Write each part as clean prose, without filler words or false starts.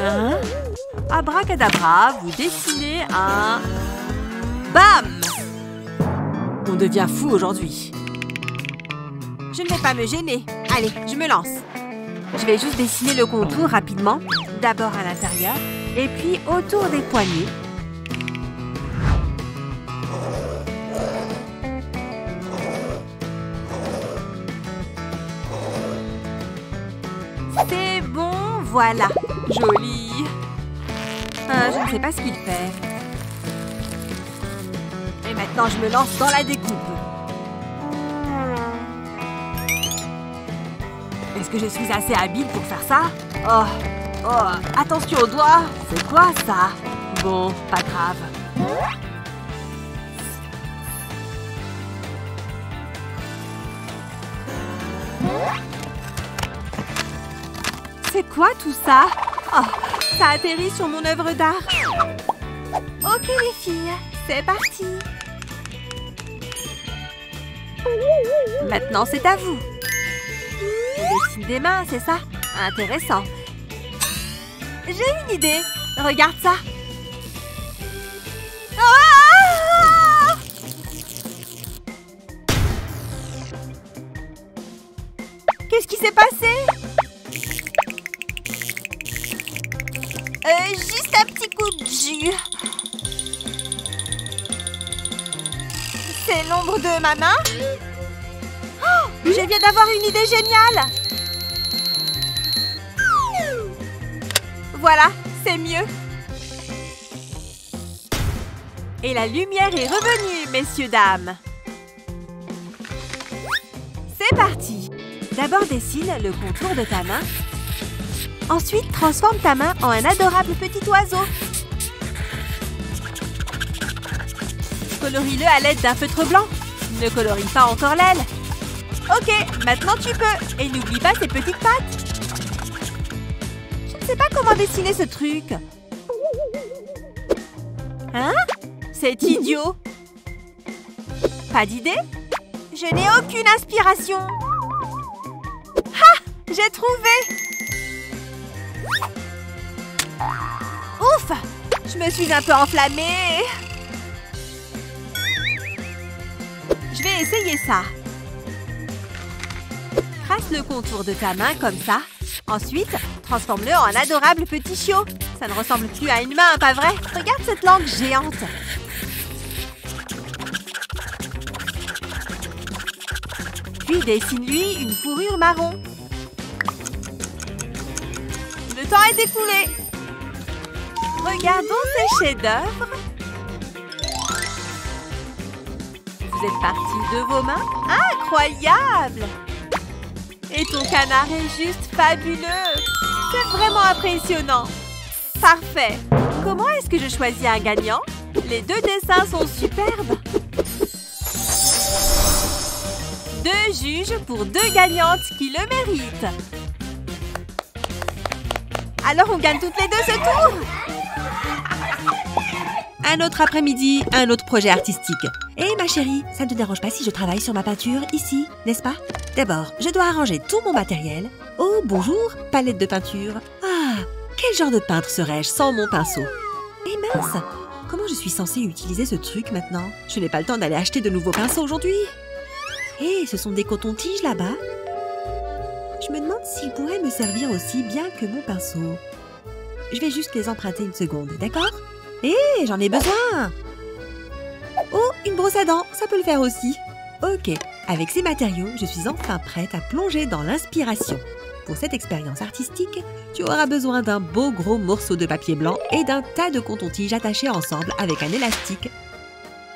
Hein? Abracadabra, vous dessinez un... Bam! On devient fou aujourd'hui. Je ne vais pas me gêner. Allez, je me lance. Je vais juste dessiner le contour rapidement. D'abord à l'intérieur, et puis autour des poignets. C'est bon, voilà. Joli. Je ne sais pas ce qu'il fait. Et maintenant, je me lance dans la découpe. Est-ce que je suis assez habile pour faire ça? Oh, attention aux doigts. C'est quoi ça? Bon, pas grave. C'est quoi tout ça? Oh, ça atterrit sur mon œuvre d'art. Ok les filles, c'est parti. Maintenant, c'est à vous. On dessine des mains, c'est ça? Intéressant. J'ai une idée. Regarde ça. Ah! Qu'est-ce qui s'est passé? Juste un petit coup de jus. C'est l'ombre de ma main? Oh, je viens d'avoir une idée géniale. Voilà, c'est mieux. Et la lumière est revenue, messieurs, dames. C'est parti. D'abord, dessine le contour de ta main. Ensuite, transforme ta main en un adorable petit oiseau. Colorie-le à l'aide d'un feutre blanc. Ne colorie pas encore l'aile. Ok, maintenant tu peux. Et n'oublie pas ses petites pattes. Je ne sais pas comment dessiner ce truc. Hein? C'est idiot. Pas d'idée? Je n'ai aucune inspiration. Ha! J'ai trouvé! Ouf! Je me suis un peu enflammée. Je vais essayer ça. Trace le contour de ta main comme ça. Ensuite, transforme-le en un adorable petit chiot. Ça ne ressemble plus à une main, pas vrai? Regarde cette langue géante. Puis dessine-lui une fourrure marron. Le temps est écoulé. Regardons ces chefs-d'œuvre. Vous êtes partis de vos mains? Incroyable! Et ton canard est juste fabuleux. C'est vraiment impressionnant. Parfait. Comment est-ce que je choisis un gagnant? Les deux dessins sont superbes. 2 juges pour 2 gagnantes qui le méritent. Alors on gagne toutes les deux ce tour? Un autre après-midi, un autre projet artistique. Et ma chérie, ça ne te dérange pas si je travaille sur ma peinture ici, n'est-ce pas? D'abord, je dois arranger tout mon matériel. Oh, bonjour, palette de peinture. Ah, quel genre de peintre serais-je sans mon pinceau? Et mince, comment je suis censée utiliser ce truc maintenant? Je n'ai pas le temps d'aller acheter de nouveaux pinceaux aujourd'hui. Et ce sont des cotons-tiges là-bas. Je me demande s'ils pourraient me servir aussi bien que mon pinceau. Je vais juste les emprunter une seconde, d'accord? Hé, j'en ai besoin! Oh, une brosse à dents, ça peut le faire aussi. Ok, avec ces matériaux, je suis enfin prête à plonger dans l'inspiration. Pour cette expérience artistique, tu auras besoin d'un beau gros morceau de papier blanc et d'un tas de cotons-tiges attachés ensemble avec un élastique.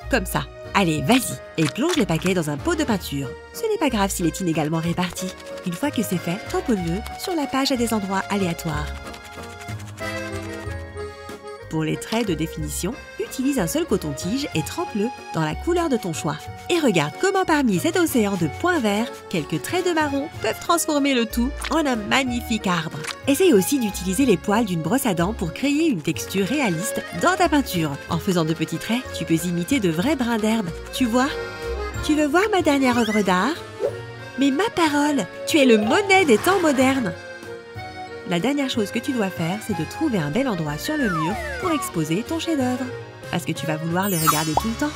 Comme ça. Allez, vas-y, et plonge les paquets dans un pot de peinture. Ce n'est pas grave s'il est inégalement réparti. Une fois que c'est fait, tamponne-le sur la page à des endroits aléatoires. Pour les traits de définition, utilise un seul coton-tige et trempe-le dans la couleur de ton choix. Et regarde comment parmi cet océan de points verts, quelques traits de marron peuvent transformer le tout en un magnifique arbre. Essaye aussi d'utiliser les poils d'une brosse à dents pour créer une texture réaliste dans ta peinture. En faisant de petits traits, tu peux imiter de vrais brins d'herbe. Tu vois? Tu veux voir ma dernière œuvre d'art? Mais ma parole, tu es le Monet des temps modernes! La dernière chose que tu dois faire, c'est de trouver un bel endroit sur le mur pour exposer ton chef-d'œuvre. Parce que tu vas vouloir le regarder tout le temps.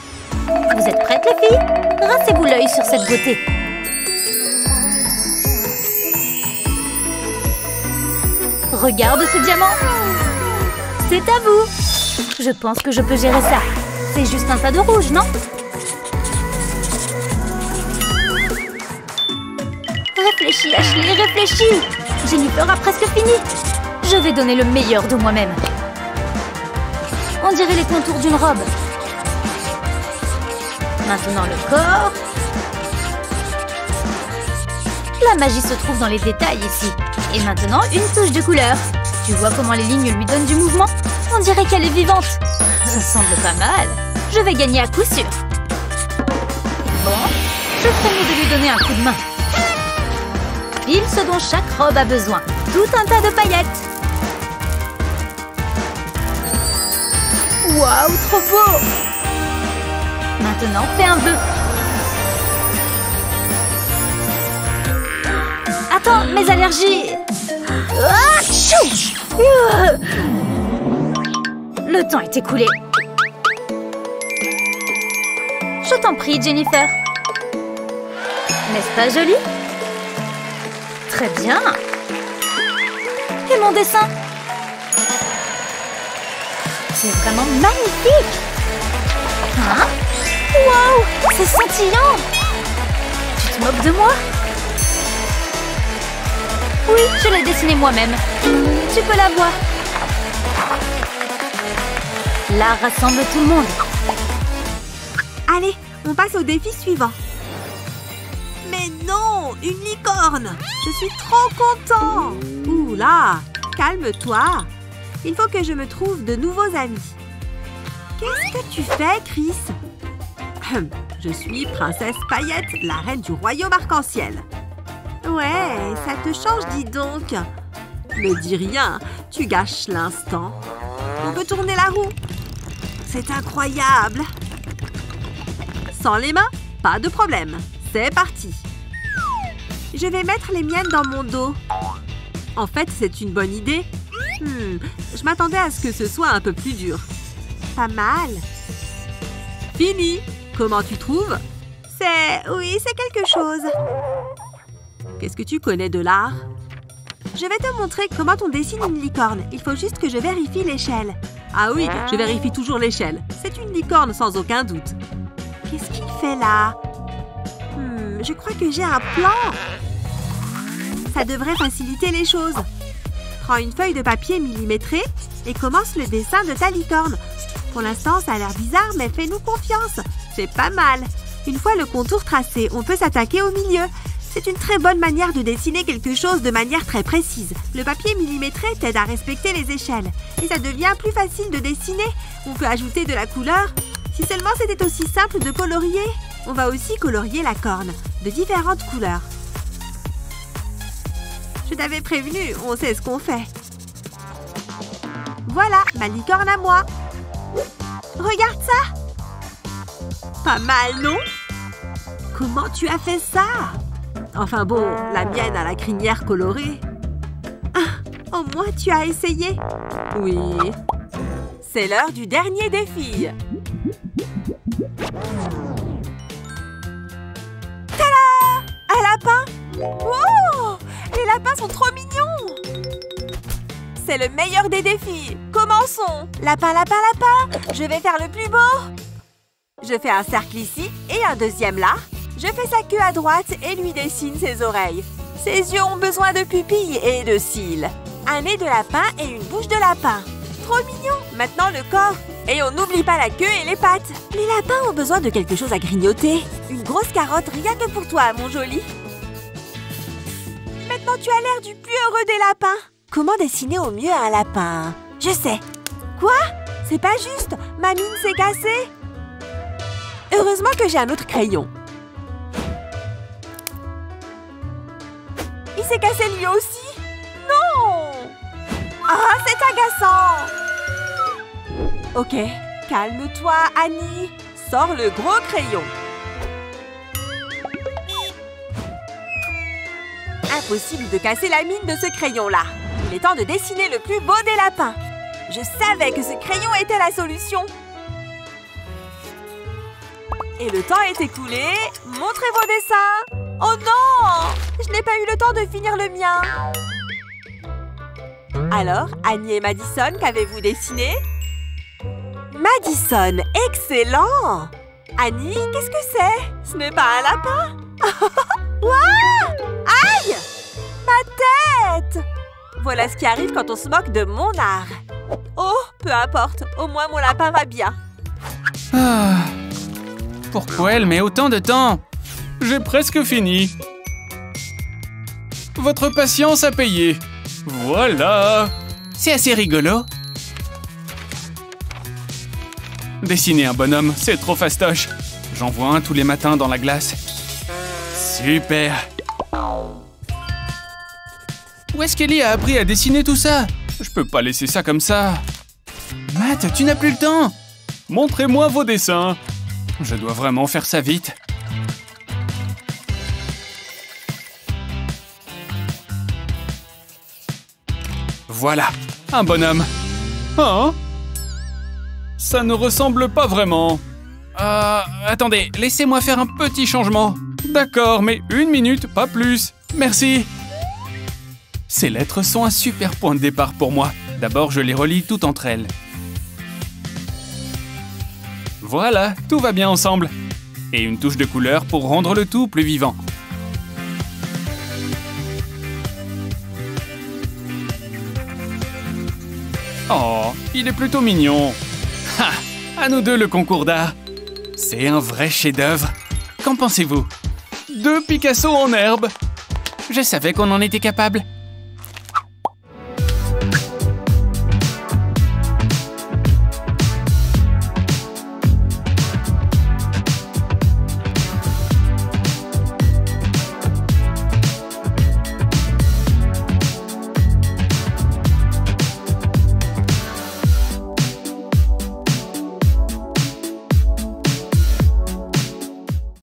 Vous êtes prêtes, les filles? Rincez-vous l'œil sur cette beauté. Regarde ce diamant. C'est à vous. Je pense que je peux gérer ça. C'est juste un tas de rouge, non? Réfléchis, Ashley, réfléchis. Jennifer a presque fini. Je vais donner le meilleur de moi-même. On dirait les contours d'une robe. Maintenant le corps. La magie se trouve dans les détails ici. Et maintenant, une touche de couleur. Tu vois comment les lignes lui donnent du mouvement? On dirait qu'elle est vivante. Ça semble pas mal. Je vais gagner à coup sûr. Bon, je ferai mieux de lui donner un coup de main. Pile ce dont chaque robe a besoin. Tout un tas de paillettes. Waouh, trop beau! Maintenant, fais un vœu. Attends, mes allergies. Ah, tchou! Le temps est écoulé. Je t'en prie, Jennifer. N'est-ce pas joli? Très bien. Et mon dessin? C'est vraiment magnifique. Hein? Wow, c'est scintillant. Tu te moques de moi? Oui, je l'ai dessiné moi-même. Tu peux la voir. L'art rassemble tout le monde. Allez, on passe au défi suivant. Mais non, une licorne! Je suis trop content! Ouh là, calme-toi. Il faut que je me trouve de nouveaux amis. Qu'est-ce que tu fais, Chris? Je suis Princesse Paillette, la reine du royaume arc-en-ciel. Ouais, ça te change, dis donc. Me dis rien, tu gâches l'instant. On peut tourner la roue. C'est incroyable. Sans les mains, pas de problème. C'est parti. Je vais mettre les miennes dans mon dos. En fait, c'est une bonne idée. Je m'attendais à ce que ce soit un peu plus dur. Pas mal. Fini. Comment tu trouves? Oui, c'est quelque chose. Qu'est-ce que tu connais de l'art? Je vais te montrer comment on dessine une licorne. Il faut juste que je vérifie l'échelle. Ah oui, je vérifie toujours l'échelle. C'est une licorne sans aucun doute. Qu'est-ce qu'il fait là? Je crois que j'ai un plan. Ça devrait faciliter les choses. Prends une feuille de papier millimétrée et commence le dessin de ta licorne. Pour l'instant, ça a l'air bizarre, mais fais-nous confiance. C'est pas mal. Une fois le contour tracé, on peut s'attaquer au milieu. C'est une très bonne manière de dessiner quelque chose de manière très précise. Le papier millimétré t'aide à respecter les échelles. Et ça devient plus facile de dessiner. On peut ajouter de la couleur. Si seulement c'était aussi simple de colorier. On va aussi colorier la corne, de différentes couleurs. Je t'avais prévenu, on sait ce qu'on fait. Voilà, ma licorne à moi. Regarde ça! Pas mal, non? Comment tu as fait ça? Enfin bon, la mienne a la crinière colorée. Ah, au moins tu as essayé. Oui. C'est l'heure du dernier défi. Tada! Un lapin! Wow! Les lapins sont trop mignons! C'est le meilleur des défis. Commençons. Lapin, lapin, lapin. Je vais faire le plus beau. Je fais un cercle ici et un deuxième là. Je fais sa queue à droite et lui dessine ses oreilles. Ses yeux ont besoin de pupilles et de cils. Un nez de lapin et une bouche de lapin. Trop mignon. Maintenant le corps. Et on n'oublie pas la queue et les pattes. Les lapins ont besoin de quelque chose à grignoter. Une grosse carotte rien que pour toi, mon joli. Maintenant tu as l'air du plus heureux des lapins. Comment dessiner au mieux un lapin? Je sais. Quoi? C'est pas juste. Ma mine s'est cassée. Heureusement que j'ai un autre crayon. Il s'est cassé lui aussi? Non! Ah, c'est agaçant! Ok, calme-toi, Annie. Sors le gros crayon. Impossible de casser la mine de ce crayon-là. Il est temps de dessiner le plus beau des lapins. Je savais que ce crayon était la solution. Et le temps est écoulé. Montrez vos dessins. Oh non! Je n'ai pas eu le temps de finir le mien. Alors, Annie et Madison, qu'avez-vous dessiné? Madison, excellent! Annie, qu'est-ce que c'est? Ce n'est pas un lapin? Ouah! Aïe! Ma tête! Voilà ce qui arrive quand on se moque de mon art. Oh, peu importe, au moins mon lapin va bien. Ah. Pourquoi elle met autant de temps? J'ai presque fini. Votre patience a payé. Voilà. C'est assez rigolo. Dessiner un bonhomme, c'est trop fastoche. J'en vois un tous les matins dans la glace. Super. Où est-ce qu'Ellie a appris à dessiner tout ça? Je peux pas laisser ça comme ça. Matt, tu n'as plus le temps. Montrez-moi vos dessins. Je dois vraiment faire ça vite. Voilà, un bonhomme. Hein? Ça ne ressemble pas vraiment. Attendez, laissez-moi faire un petit changement. D'accord, mais 1 minute, pas plus. Merci. Ces lettres sont un super point de départ pour moi. D'abord, je les relis toutes entre elles. Voilà, tout va bien ensemble. Et une touche de couleur pour rendre le tout plus vivant. Oh, il est plutôt mignon. Ha! À nous deux le concours d'art. C'est un vrai chef-d'œuvre. Qu'en pensez-vous? 2 Picasso en herbe. Je savais qu'on en était capable.